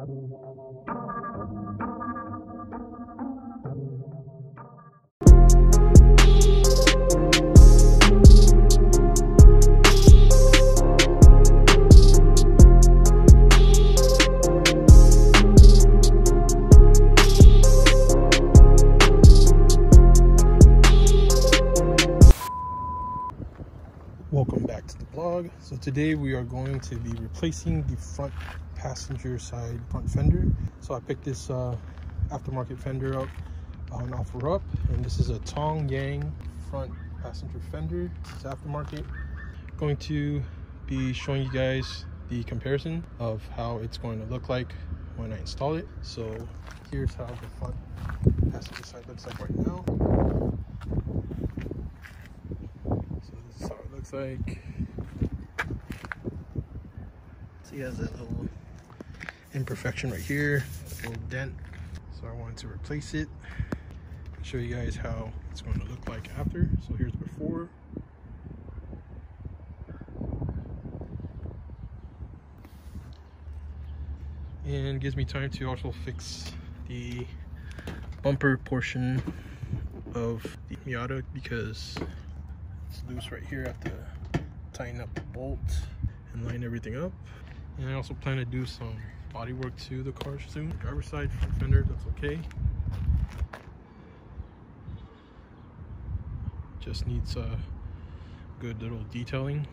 Welcome back to the vlog. So today we are going to be replacing the front passenger side front fender. So I picked this aftermarket fender up on OfferUp, and this is a Tong front passenger fender. It's aftermarket. Going to be showing you guys the comparison of how it's going to look like when I install it. So here's how the front passenger side looks like right now. Like, so he has that little imperfection right here, a little dent, so I wanted to replace it and show you guys how it's going to look like after. So here's before, and gives me time to also fix the bumper portion of the Miata because it's loose right here. I have to tighten up the bolt and line everything up. And I also plan to do some body work to the car soon. Driver's side front fender, that's okay. Just needs a good little detailing,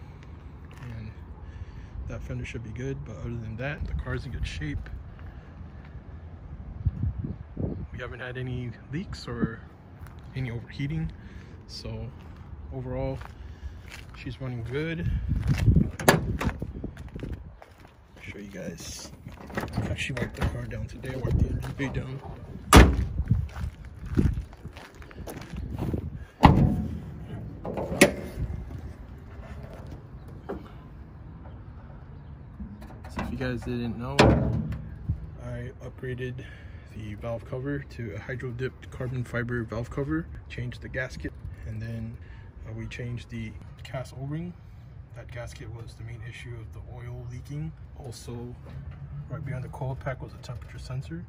and that fender should be good. But other than that, the car's in good shape. We haven't had any leaks or any overheating, so overall she's running good. I'll show you guys. I actually wiped the car down today. I wiped the engine bay down. So if you guys didn't know, I upgraded the valve cover to a hydro dipped carbon fiber valve cover, changed the gasket, and then we changed the cast O-ring. That gasket was the main issue of the oil leaking. Also, right behind the coil pack was a temperature sensor.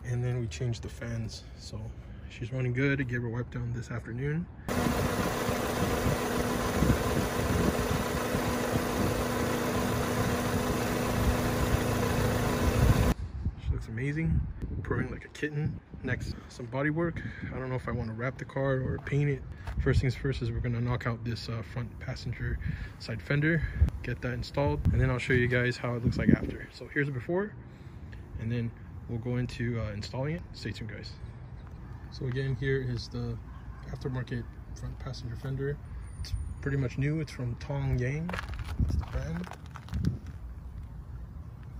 And then we changed the fans. So she's running good. I gave her a wipe down this afternoon. She looks amazing, purring like a kitten. Next, some body work. I don't know if I want to wrap the car or paint it. First things first is we're going to knock out this front passenger side fender, get that installed, and then I'll show you guys how it looks like after. So here's the before, and then we'll go into installing it. Stay tuned, guys. So again, here is the aftermarket front passenger fender. It's pretty much new. It's from Tong. That's the brand.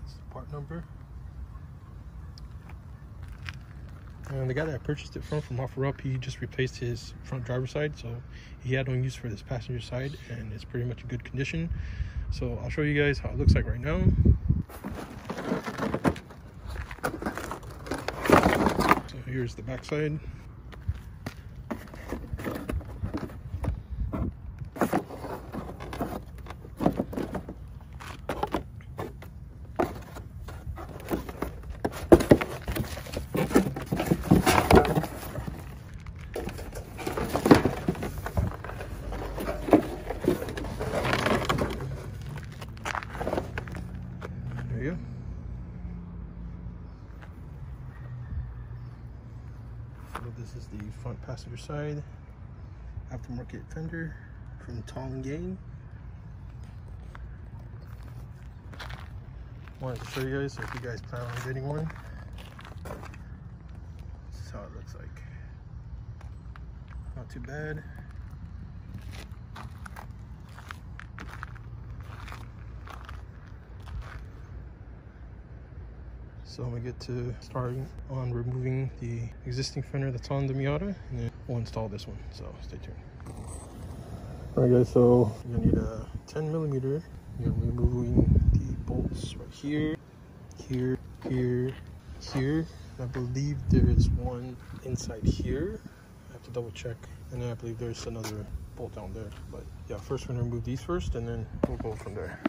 That's the part number. And the guy that I purchased it from OfferUp, he just replaced his front driver's side, so he had no use for this passenger side, and it's pretty much in good condition. So I'll show you guys how it looks like right now. So here's the back side. There you go. So this is the front passenger side aftermarket fender from Tong. Wanted to show you guys, so if you guys plan on getting one, this is how it looks like. Not too bad. So I'm gonna get to starting on removing the existing fender that's on the Miata, and then we'll install this one, so stay tuned. Alright guys, so you're gonna need a 10mm. You're removing the bolts right here, here, here, here. I believe there is one inside here. I have to double check. And then I believe there's another bolt down there. But yeah, first we're gonna remove these first, and then we'll go from there.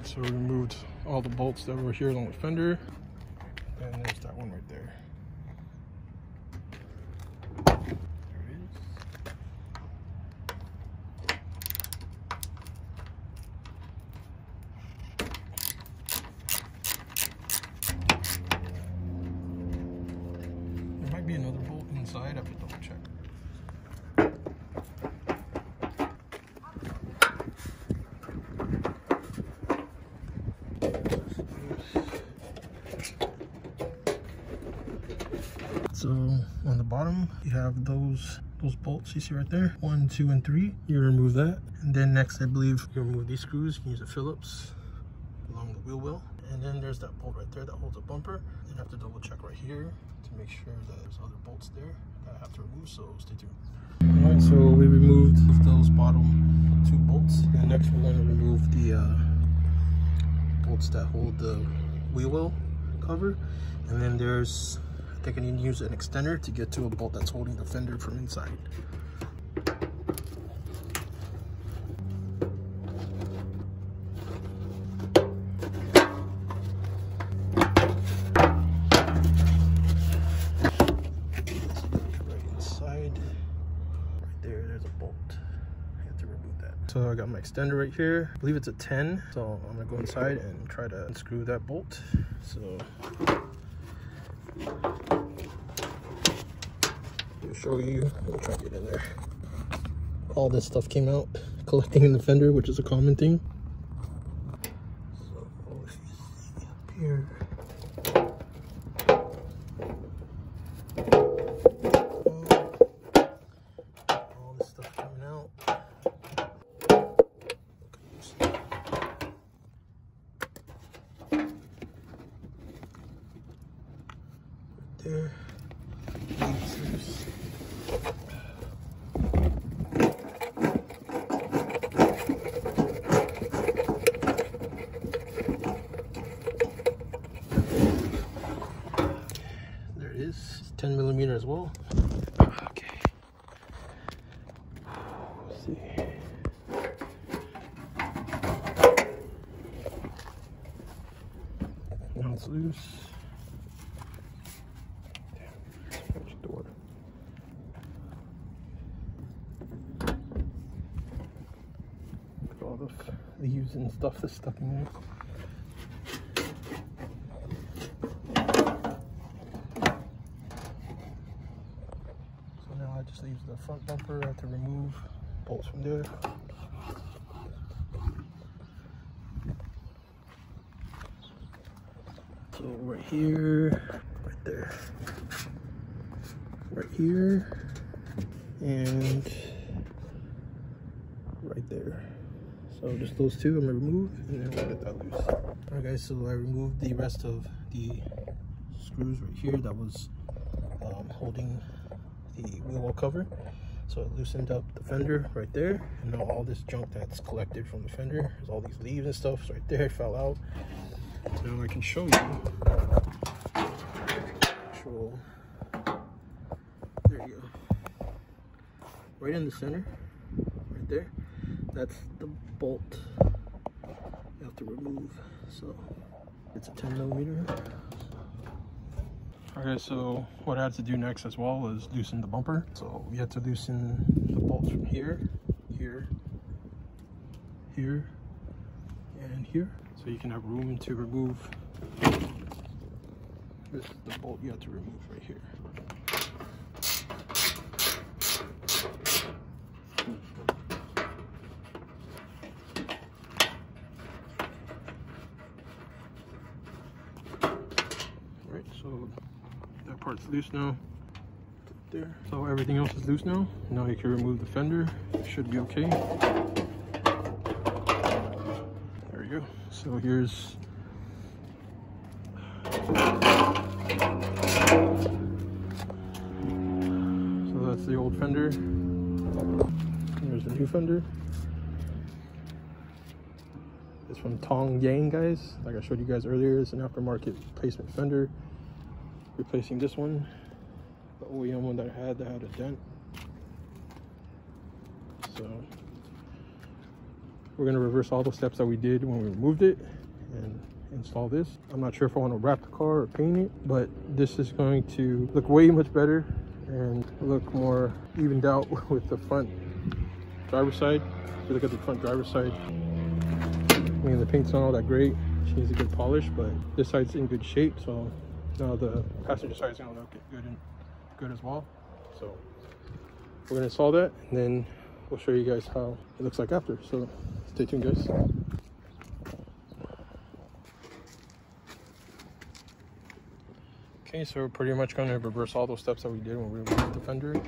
Alright, so we removed all the bolts that were here along the fender, and there's that one right there. There might be another bolt inside. I have to double check. So on the bottom you have those bolts you see right there, 1, 2, and 3. You remove that, and then next I believe you remove these screws. You can use a Phillips along the wheel well, and then there's that bolt right there that holds a bumper. You have to double check right here to make sure that there's other bolts there that I have to remove, so stay tuned. Alright, so we removed those bottom 2 bolts, and next we're going to remove the bolts that hold the wheel well cover, and then there's, I think I need to use an extender to get to a bolt that's holding the fender from inside. So I got my extender right here. I believe it's a 10. So I'm gonna go inside and try to unscrew that bolt. So I'll show you. Let me try to get in there. All this stuff came out collecting in the fender, which is a common thing. So if you see up here, all this stuff coming out. There. There it is. It's 10mm as well. Okay. Let's see. Now it's loose. All the leaves and stuff that's stuck in there. So now I just leave the front bumper. I have to remove bolts from there. So right here, right there, right here, and right there. So just those two I'm gonna remove, and then we'll get that loose. Alright guys, so I removed the rest of the screws right here that was holding the wheel well cover. So it loosened up the fender right there, and now all this junk that's collected from the fender, there's all these leaves and stuff right there, fell out. Now I can show you actual, there you go, right in the center, right there. That's the bolt you have to remove. So it's a 10mm. Okay, so what I had to do next as well is loosen the bumper. So we had to loosen the bolts from here, here, here, and here. So you can have room to remove. This is the bolt you have to remove right here. So that part's loose now. There. So everything else is loose now. Now you can remove the fender. It should be okay. There you go. So here's that's the old fender. There's the new fender. It's from Tong, guys. Like I showed you guys earlier, it's an aftermarket replacement fender. Replacing this one, the OEM one that I had that had a dent. So we're going to reverse all the steps that we did when we removed it and install this. I'm not sure if I want to wrap the car or paint it, but this is going to look way much better and look more evened out with the front driver's side. If you look at the front driver's side, I mean, the paint's not all that great. She needs a good polish, but this side's in good shape, so now the passenger side is going to look good as well. So we're going to install that, and then we'll show you guys how it looks like after. So stay tuned, guys. Okay, so we're pretty much going to reverse all those steps that we did when we removed the fender.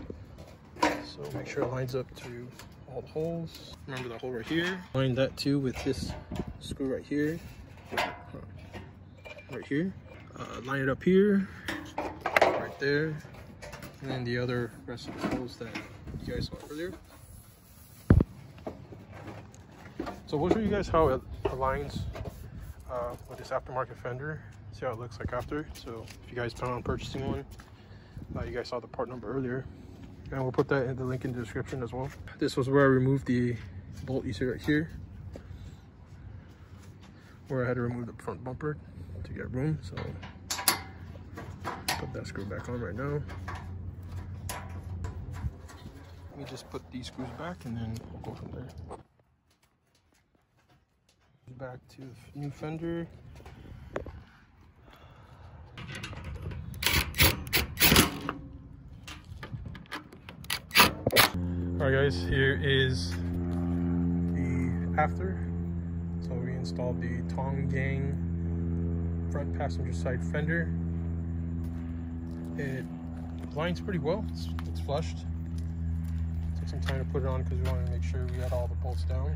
So make sure it lines up to all the holes. Remember the hole right here. Line that too with this screw right here. Right here. Line it up here, right there, and then the other rest of the holes that you guys saw earlier. So we'll show you guys how it aligns with this aftermarket fender. See how it looks like after. So if you guys plan on purchasing one, you guys saw the part number earlier, and we'll put that in the link in the description as well. This was where I removed the bolt you see right here, where I had to remove the front bumper to get room. So put that screw back on right now. Let me just put these screws back and then we'll go from there. Back to the new fender. Alright guys, here is the after. So we installed the Tong front passenger side fender. It lines pretty well. It's flushed. Took some time to put it on because we wanted to make sure we had all the bolts down.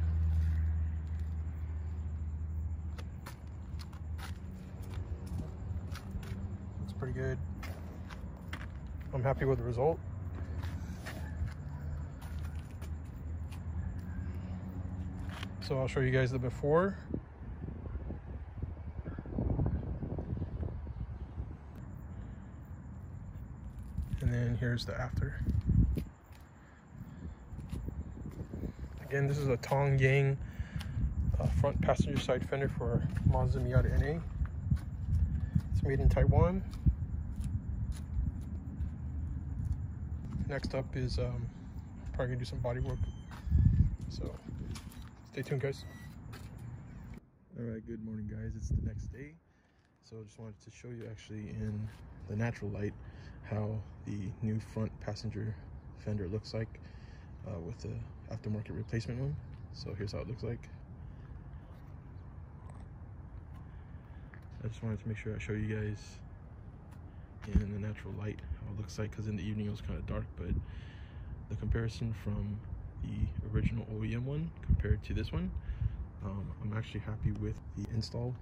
Looks pretty good. I'm happy with the result. So I'll show you guys the before. And then here's the after. Again, this is a Tong front passenger side fender for Mazda Miata NA. It's made in Taiwan. Next up is probably gonna do some body work. So stay tuned, guys. All right, good morning, guys. It's the next day. So I just wanted to show you actually in the natural light how the new front passenger fender looks like with the aftermarket replacement one. So here's how it looks like. I just wanted to make sure I show you guys in the natural light how it looks like, because in the evening it was kind of dark, but the comparison from the original OEM one compared to this one, I'm actually happy with the install.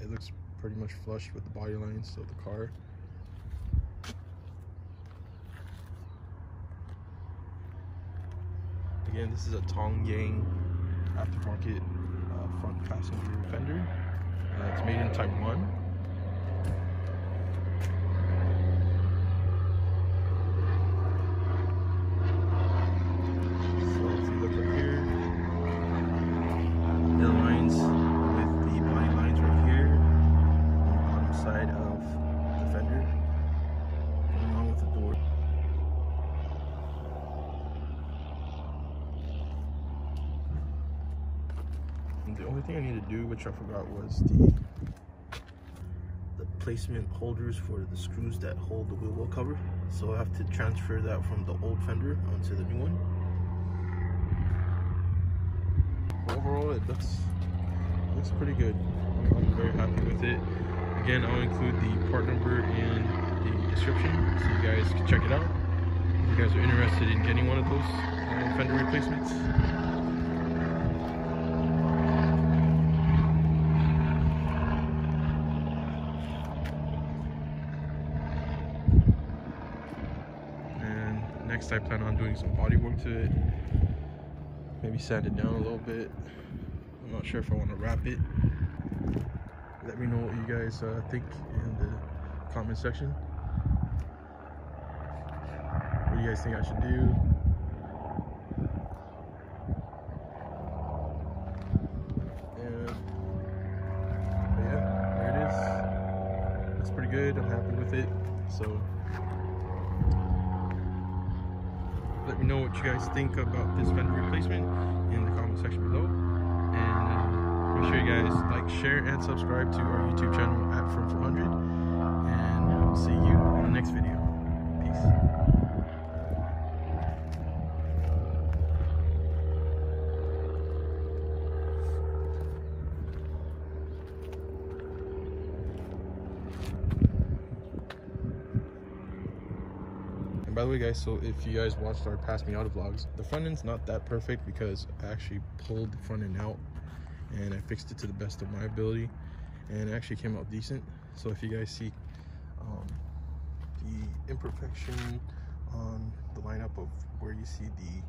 It looks pretty much flush with the body lines of the car. Again, this is a Tong aftermarket front passenger fender. It's made in Taiwan. So if you look right here, it aligns with the body lines right here on the bottom side of the fender, along with the door. And the only thing I need to do, which I forgot, was the placement holders for the screws that hold the wheel well cover. So I have to transfer that from the old fender onto the new one. Overall, it looks pretty good. I'm very happy with it. Again, I'll include the part number in the description so you guys can check it out if you guys are interested in getting one of those fender replacements. Next, I plan on doing some body work to it, maybe sand it down a little bit. I'm not sure if I want to wrap it. Let me know what you guys think in the comment section. What do you guys think I should do? fit. So let me know what you guys think about this fender replacement in the comment section below. And make sure you guys like, share, and subscribe to our YouTube channel at Firm400. And I'll see you in the next video. Peace. By the way, guys, so if you guys watched our past Miata vlogs, the front end's not that perfect because I actually pulled the front end out and I fixed it to the best of my ability, and it actually came out decent. So if you guys see the imperfection on the lineup of where you see the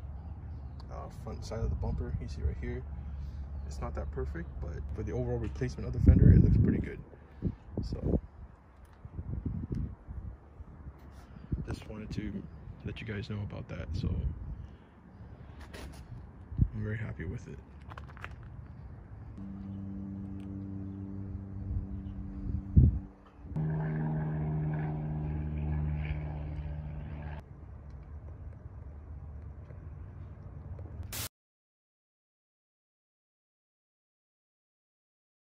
front side of the bumper, you see right here, it's not that perfect, but for the overall replacement of the fender, it looks pretty good. So just wanted to let you guys know about that. So I'm very happy with it.